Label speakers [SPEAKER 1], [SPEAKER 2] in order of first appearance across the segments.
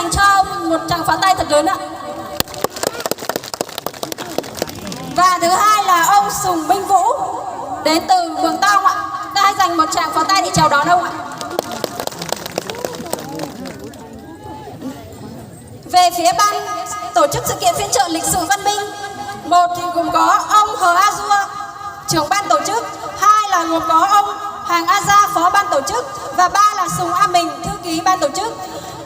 [SPEAKER 1] dành cho ông một tràng pháo tay thật lớn ạ. Và thứ hai là ông Sùng Minh Vũ đến từ Mường Tong ạ. Ta hãy dành một tràng pháo tay để chào đón ông ạ. Về phía ban tổ chức sự kiện phiên chợ lịch sử Văn Minh, một thì gồm có ông Hờ A Dua, trưởng ban tổ chức, hai là gồm có ông Hàng A Gia, phó ban tổ chức, và ba là Sùng A Mình, thư ký ban tổ chức,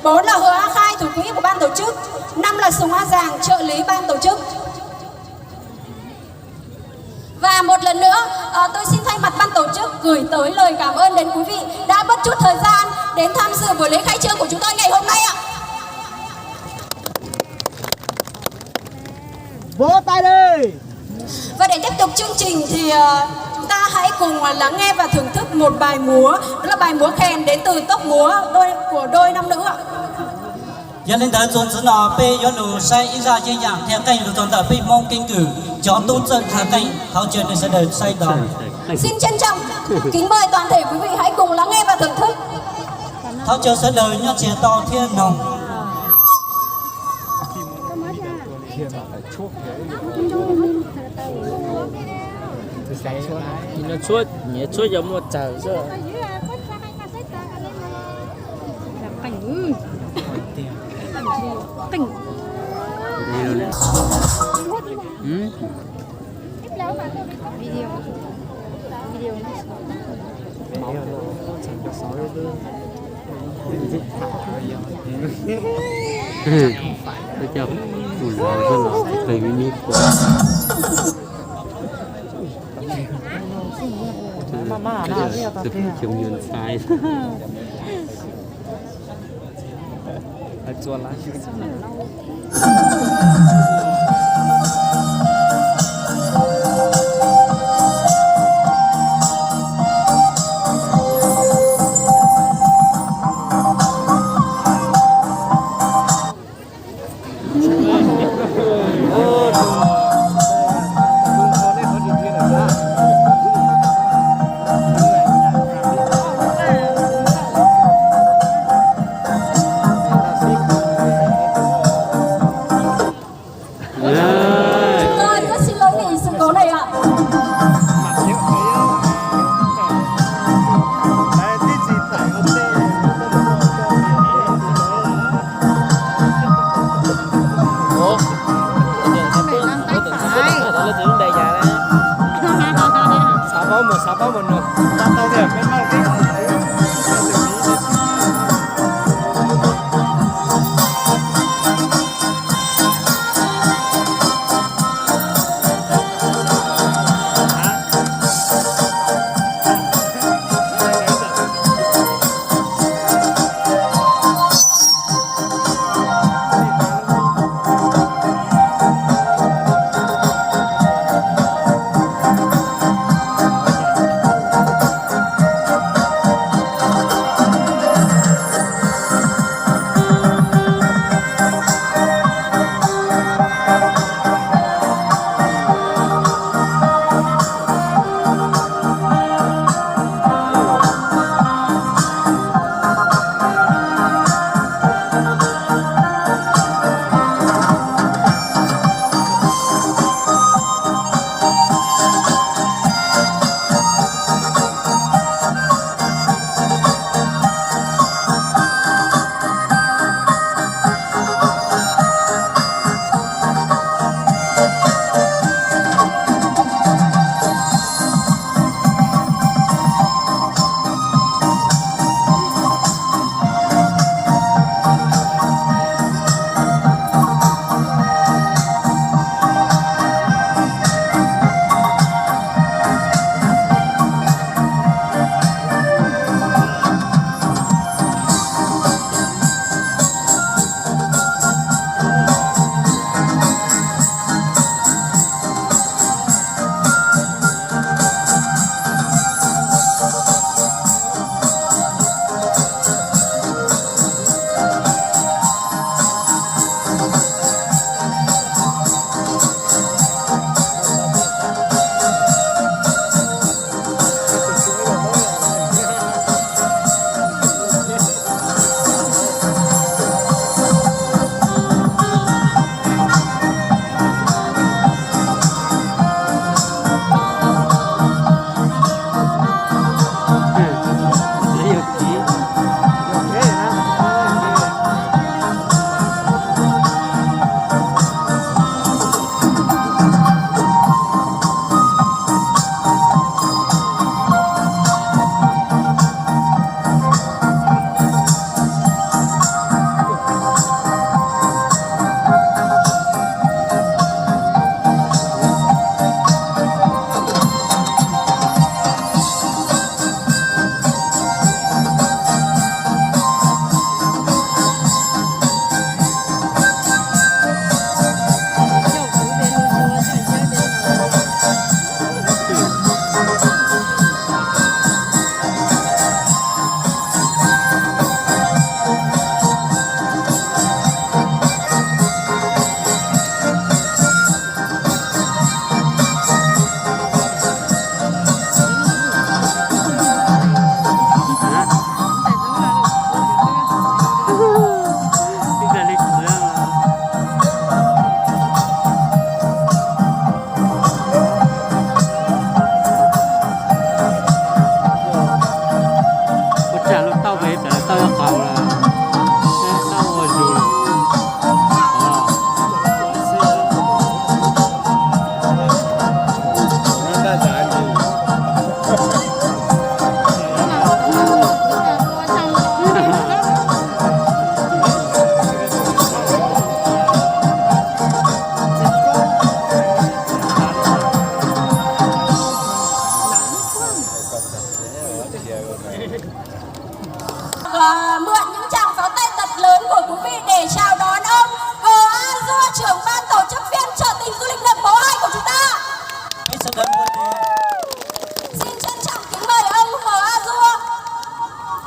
[SPEAKER 1] bốn là Hờ A Khai, thủ quỹ của ban tổ chức, năm là Sùng A Giàng, trợ lý ban tổ chức. Và một lần nữa, tôi xin thay mặt ban tổ chức gửi tới lời cảm ơn đến quý vị đã bất chút thời gian đến tham dự buổi lễ khai trương của chúng tôi ngày hôm nay ạ.
[SPEAKER 2] Vỗ tay đi!
[SPEAKER 1] Và để tiếp tục chương trình thì chúng ta hãy cùng lắng nghe và thưởng thức một bài múa, đó là bài múa khen đến từ tốp múa của đôi nam nữ ạ.
[SPEAKER 3] Dân lên tới dồn dữ nó bê yon lù say ý ra dây dạng theo kênh lù dồn tờ bê mong kinh cử cho tôn dân thả kênh thao chuyện để sẽ đời say đó.
[SPEAKER 1] Xin trân trọng kính mời toàn thể quý vị hãy cùng lắng nghe và thưởng thức.
[SPEAKER 3] Thao chuyện sẽ đời nhá chè to thiên nồng.
[SPEAKER 2] Nó chuốt, nhé chuốt giống một chảo rồi.
[SPEAKER 4] Tôi chào buồn vào cho nó về mini của tôi chồng nhuận sai chua lá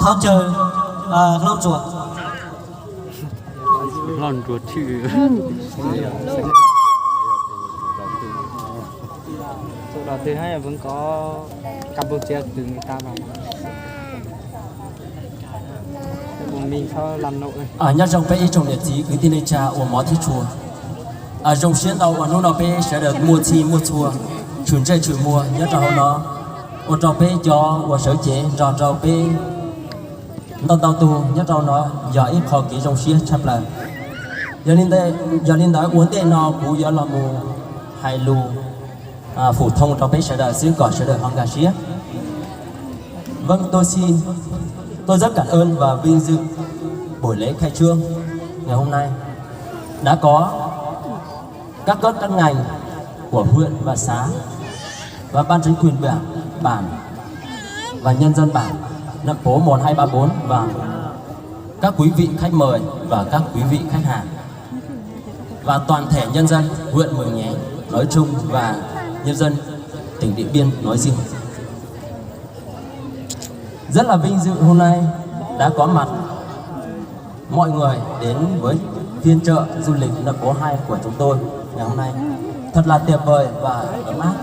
[SPEAKER 3] tháo chờ lon chuột
[SPEAKER 4] lon ruột chữ
[SPEAKER 2] chỗ đó thứ hai là vẫn có Campuchia từ người ta vào bọn mình sao làm nội
[SPEAKER 3] nhớ trong bé trong địa chỉ cái tin này cha ở mỏ thị chùa trong xuyên đầu ở nó bé sẽ được mua chi mua chùa chuyển chơi chuyển mua nhớ trong nó ở trong bé cho ở sở chế trong bé tao tu nhớ trong nó giờ ít khó kỹ trong xuyên chấp là giờ nên đó uống tên nó cũng giờ là mù hai lù phổ thông trong bé sẽ được xứ cỏ sẽ được hong gà xía. Vâng, tôi rất cảm ơn và vinh dự buổi lễ khai trương ngày hôm nay đã có các cấp các ngành của huyện và xã và ban chính quyền bản và nhân dân bản nậm phố 1234 và các quý vị khách mời và các quý vị khách hàng và toàn thể nhân dân huyện Mường Nhé nói chung và nhân dân tỉnh Điện Biên nói riêng. Rất là vinh dự hôm nay đã có mặt mọi người đến với phiên chợ du lịch nậm phố 2 của chúng tôi ngày hôm nay. Thật là tuyệt vời và ấm áp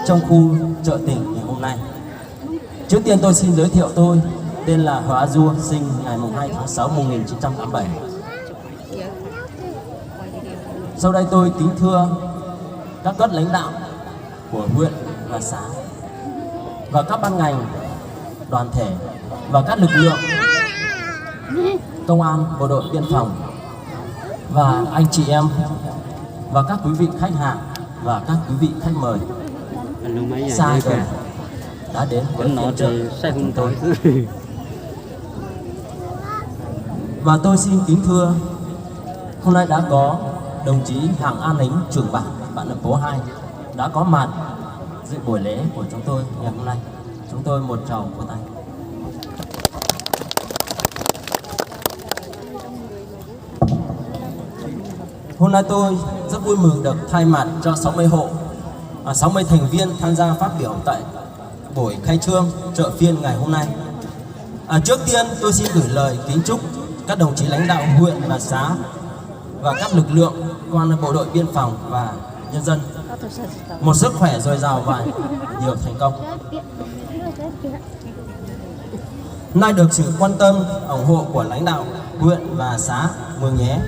[SPEAKER 3] trong khu chợ tỉnh ngày hôm nay. Trước tiên tôi xin giới thiệu tôi tên là Hờ A Dua, sinh ngày 2 tháng 6 1987. Sau đây tôi kính thưa các cấp lãnh đạo của huyện và xã và các ban ngành, đoàn thể và các lực lượng công an, bộ đội biên phòng và anh chị em và các quý vị khách hàng và các quý vị khách mời xa gần đã đến với phiên chợ chúng tôi. Và tôi xin kính thưa hôm nay đã có đồng chí Hàng An Nính, trưởng bản nậm phố 2 đã có mặt dự buổi lễ của chúng tôi ngày hôm nay. Chúng tôi một tràng vỗ tay. Hôm nay tôi rất vui mừng được thay mặt cho 60 hộ, 60 thành viên tham gia phát biểu tại buổi khai trương chợ phiên ngày hôm nay. Trước tiên tôi xin gửi lời kính chúc các đồng chí lãnh đạo huyện và xã và các lực lượng công an, bộ đội biên phòng và nhân dân một sức khỏe dồi dào và nhiều thành công. Nay được sự quan tâm ủng hộ của lãnh đạo huyện và xã Mường Nhé,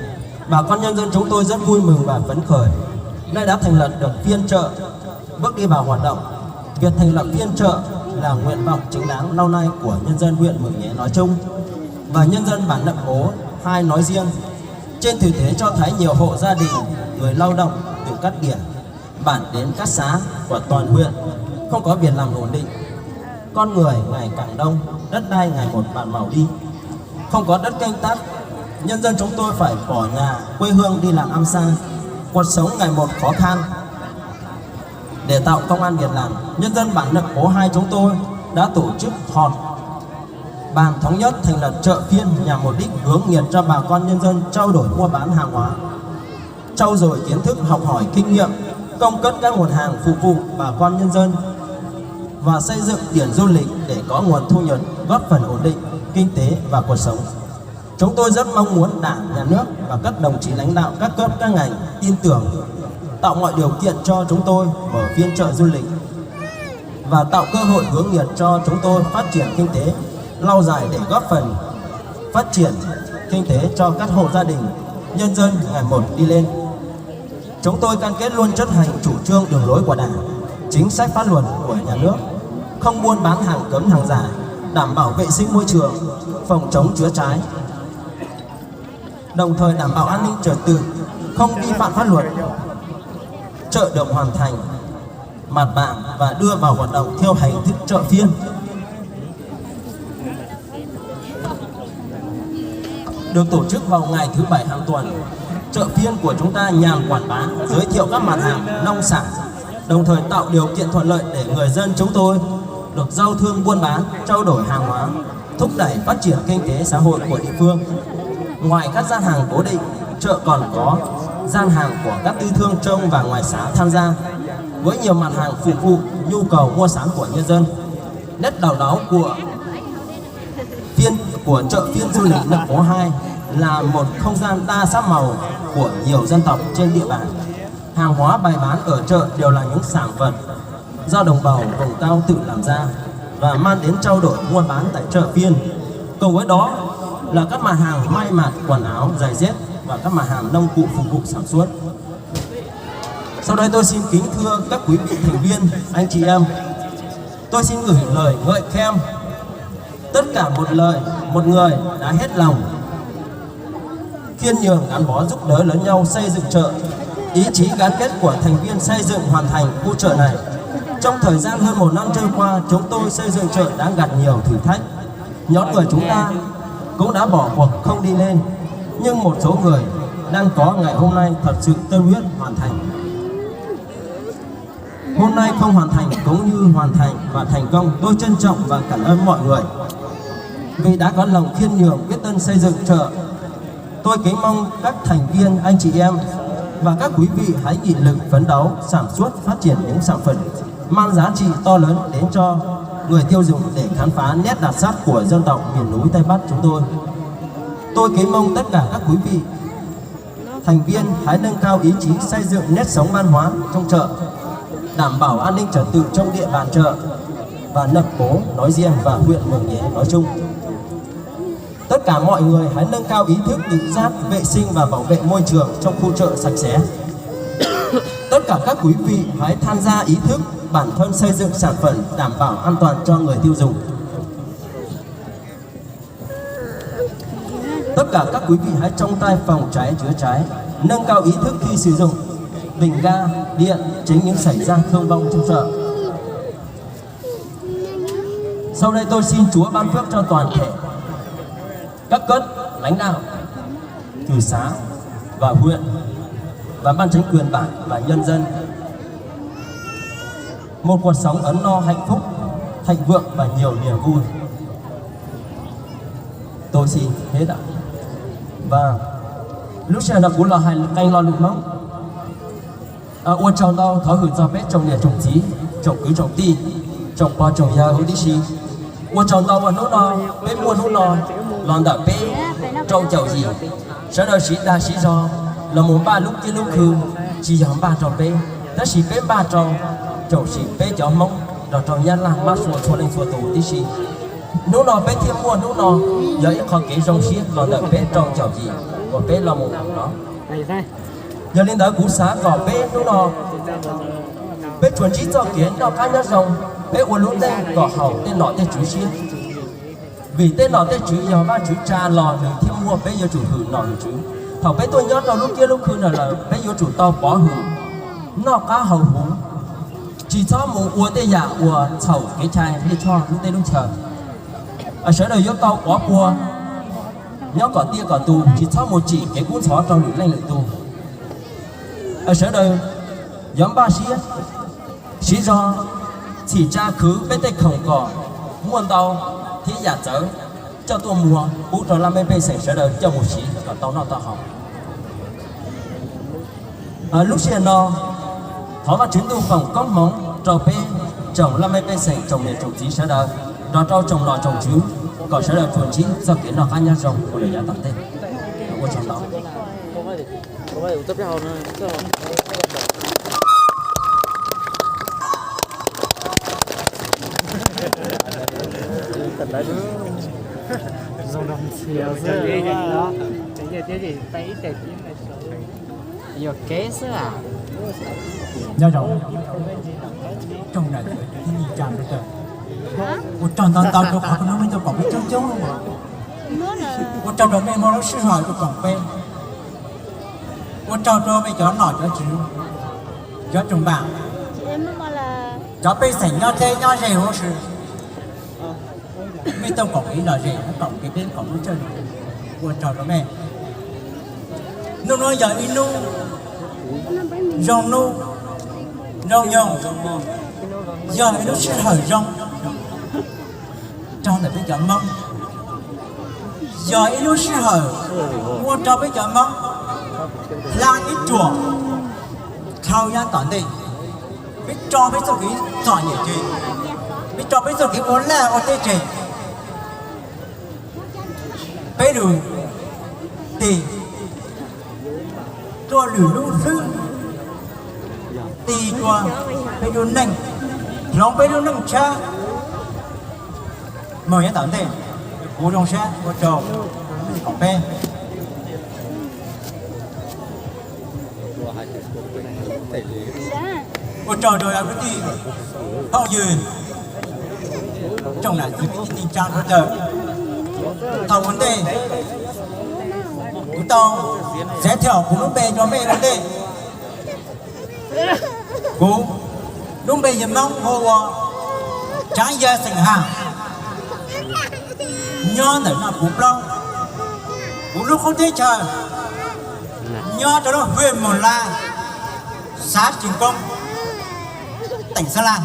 [SPEAKER 3] bà con nhân dân chúng tôi rất vui mừng và phấn khởi. Nay đã thành lập được phiên chợ bước đi vào hoạt động. Việc thành lập phiên chợ là nguyện vọng chính đáng lâu nay của nhân dân huyện Mường Nhé nói chung và nhân dân bản Nậm Phố 2 nói riêng. Trên thực tế cho thấy nhiều hộ gia đình, người lao động từ các điểm bản đến các xã của toàn huyện không có việc làm ổn định. Con người ngày càng đông, đất đai ngày một bạt màu đi, không có đất canh tác. Nhân dân chúng tôi phải bỏ nhà, quê hương đi làm ăn xa. Cuộc sống ngày một khó khăn. Để tạo công ăn việc làm, nhân dân bản Nậm Phố 2 chúng tôi đã tổ chức họp bàn thống nhất thành lập chợ phiên nhằm mục đích hướng nghiệp cho bà con nhân dân trao đổi mua bán hàng hóa, trau dồi kiến thức, học hỏi kinh nghiệm, công cất các nguồn hàng phục vụ bà con nhân dân và xây dựng điểm du lịch để có nguồn thu nhập góp phần ổn định kinh tế và cuộc sống. Chúng tôi rất mong muốn Đảng, Nhà nước và các đồng chí lãnh đạo các cấp các ngành tin tưởng, tạo mọi điều kiện cho chúng tôi mở phiên chợ du lịch và tạo cơ hội hướng nghiệp cho chúng tôi phát triển kinh tế lâu dài để góp phần phát triển kinh tế cho các hộ gia đình, nhân dân ngày một đi lên. Chúng tôi cam kết luôn chấp hành chủ trương đường lối của Đảng, chính sách pháp luật của Nhà nước, không buôn bán hàng cấm hàng giả, đảm bảo vệ sinh môi trường, phòng chống chữa cháy, đồng thời đảm bảo an ninh trật tự, không vi phạm pháp luật. Chợ được hoàn thành mặt bằng và đưa vào hoạt động theo hình thức chợ phiên. Được tổ chức vào ngày thứ Bảy hàng tuần, chợ phiên của chúng ta nhằm quảng bá, giới thiệu các mặt hàng nông sản, đồng thời tạo điều kiện thuận lợi để người dân chúng tôi được giao thương buôn bán, trao đổi hàng hóa, thúc đẩy phát triển kinh tế xã hội của địa phương. Ngoài các gian hàng cố định, chợ còn có gian hàng của các tư thương trong và ngoài xã tham gia, với nhiều mặt hàng phục vụ nhu cầu mua sắm của nhân dân. Nét độc đáo của phiên của chợ phiên du lịch Nậm Pố 2 là một không gian đa sắc màu của nhiều dân tộc trên địa bàn. Hàng hóa bày bán ở chợ đều là những sản vật do đồng bào vùng cao tự làm ra và mang đến trao đổi mua bán tại chợ phiên. Cùng với đó là các mặt hàng may mặc, quần áo, giày dép và các mặt hàng nông cụ phục vụ sản xuất. Sau đây tôi xin kính thưa các quý vị thành viên, anh chị em, tôi xin gửi lời ngợi khen tất cả một lời, một người đã hết lòng khiêm nhường gắn bó giúp đỡ lẫn nhau xây dựng chợ. Ý chí gắn kết của thành viên xây dựng hoàn thành khu chợ này. Trong thời gian hơn 1 năm trôi qua, chúng tôi xây dựng chợ đã gặp nhiều thử thách. Nhóm người chúng ta cũng đã bỏ cuộc không đi lên, nhưng một số người đang có ngày hôm nay thật sự tâm huyết hoàn thành. Hôm nay không hoàn thành cũng như hoàn thành và thành công, tôi trân trọng và cảm ơn mọi người vì đã có lòng khiêm nhường quyết tâm xây dựng chợ. Tôi kính mong các thành viên, anh chị em và các quý vị hãy nghị lực phấn đấu sản xuất phát triển những sản phẩm mang giá trị to lớn đến cho người tiêu dùng để khám phá nét đặc sắc của dân tộc miền núi Tây Bắc chúng tôi. Tôi kính mong tất cả các quý vị thành viên hãy nâng cao ý chí xây dựng nét sống văn hóa trong chợ, đảm bảo an ninh trật tự trong địa bàn chợ và Nậm Pố nói riêng và huyện Mường Nhé nói chung. Tất cả mọi người hãy nâng cao ý thức tự giác, vệ sinh và bảo vệ môi trường trong khu chợ sạch sẽ. Tất cả các quý vị hãy tham gia ý thức bản thân xây dựng sản phẩm đảm bảo an toàn cho người tiêu dùng. Tất cả các quý vị hãy trong tay phòng cháy chữa cháy, nâng cao ý thức khi sử dụng bình ga, điện, tránh những xảy ra thương vong trong chợ. Sau đây tôi xin Chúa ban phước cho toàn thể các cấp lãnh đạo từ xã và huyện và ban chính quyền bản và nhân dân một cuộc sống ấm no, hạnh phúc, thịnh vượng và nhiều niềm vui. Tôi xin hết ạ. Và lúc xe đập cũng là hai canh lo lụt mong ôn trồng đau thói hưởng do bếp trồng địa trồng chí trồng cứ trồng ti trồng qua trồng ya hữu đi xí ôn trồng đau và nốt no bếp mua nốt no lòn đảo bếp trồng chậu gì sau đó xí đa xí do là muốn ba lúc kia lúc khư chỉ giống ba trồng bếp đó xí bếp ba trồng trồng xí bếp cho mông rồi trồng ya là má sủa lên sủa tủ đi xí nốt no bếp thêm mua nốt no giờ ít khó kể trồng xí lòn đảo bếp trồng chậu gì và bếp là một đó giờ lên đó cú xá gò bếp nốt no bếp chuẩn chỉ cho kiến nó cá nhá rồng bếp uốn lún đây gò hậu tên nọ tên chú xí vì tên nọ tên chú giờ ba chú cha lò đừng thêm mua bếp giờ chủ hử nọ chú thầu bếp tôi nhớ lúc kia lúc khư là bếp giờ chủ tao bỏ hử nó cá hậu hú chỉ cho một uốn tên giả uốn chậu cái chai đi cho lúc tên lúc chờ ở sở đời giờ tao bỏ bùa nhớ còn tia còn tù chỉ cho một chỉ cái cuốn xóa trong lưỡi lanh lưỡi tù ở sở đời nhóm ba xí do chỉ cha cứ bên tay khổng cỏ muôn tàu thì giả chớ cho tôi mua bút cho làm bên sảnh sở đời cho một xí còn tàu nào tao học lúc xưa nó thó vào chuyến tu phòng có móng trò bên trồng làm bên sảnh trồng để trồng chí sở đời đó trâu trồng lò trồng chứ còn sở đời chuẩn chí do kiến nó ăn nhá rồng của đời giá tặng tên của trong đó
[SPEAKER 2] Dòng đồng chiều rồi đó. Cái gì tay để kiếm này số. Giờ kế sữa à?
[SPEAKER 5] nhớ rồi trong này thì nhìn chạm được rồi một tròn tao tao được học nó mới tao còn biết chống chống không ạ một tròn đó mình nó sư hỏi được còn quen một tròn đó bây giờ nổi cho chứ cho trồng bảng cho bây sảnh nhau thế nhau gì không sự mấy tao còn nghĩ là gì nó còn cái bên còn nó chơi một tròn đó mẹ nó nói giờ in nu rong nu rong nhông giờ nó sẽ hỏi rong trong này bây giờ mong giờ nó sẽ hỏi mua cho bây giờ mong là ít chùa khao ra tận đây biết cho bây giờ cái giỏi nhỉ chị biết cho bây giờ cái vốn là ở đây chị bây giờ thì cho lửa lũ sư thì cho bây giờ nâng lòng bây giờ nâng cha mời nhé tận đây cô trong xe cô chờ cọc bé cô chờ đợi ở cái gì bao giờ trong này tình trạng rất là thầu vấn đề chúng tao sẽ theo của lúc bè cho mẹ vấn đề cô lúc bè dùm nóng hồ trái da sành hàng nhớ để là cục lâu cục lúc không thấy chờ nhớ cho nó về một la xã trường công tỉnh Sa La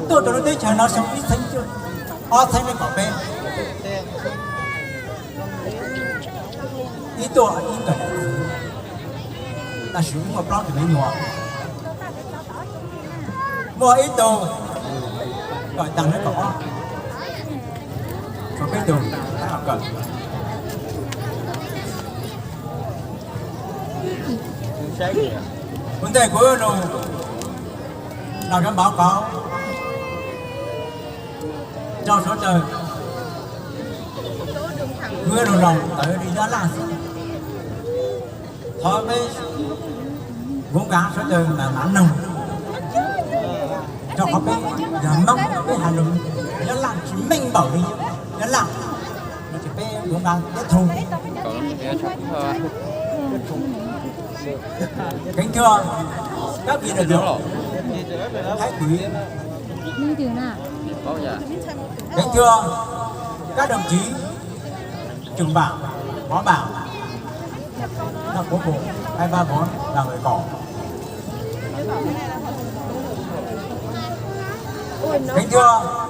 [SPEAKER 5] tôi cho nó thấy chờ nó sống ít thanh chưa o thanh lên bảo bé ý tôi ý cả ta sử dụng một lon thì mới nhỏ mua ít đồ gọi tăng nó có có cái đồ nào cần vấn đề của nó nào trong báo cáo cho số trời người đồng lòng tới đi đó là thôi với vốn cả số trời là mãn nồng cho họ biết là mong cái hà nội nó làm chỉ minh bảo đi nó làm nó chỉ biết vốn cả kết thúc kính thưa các vị đại biểu thái quý kính thưa các đồng chí trưởng bảng phó bảng các bộ 234 là người cỏ kính thưa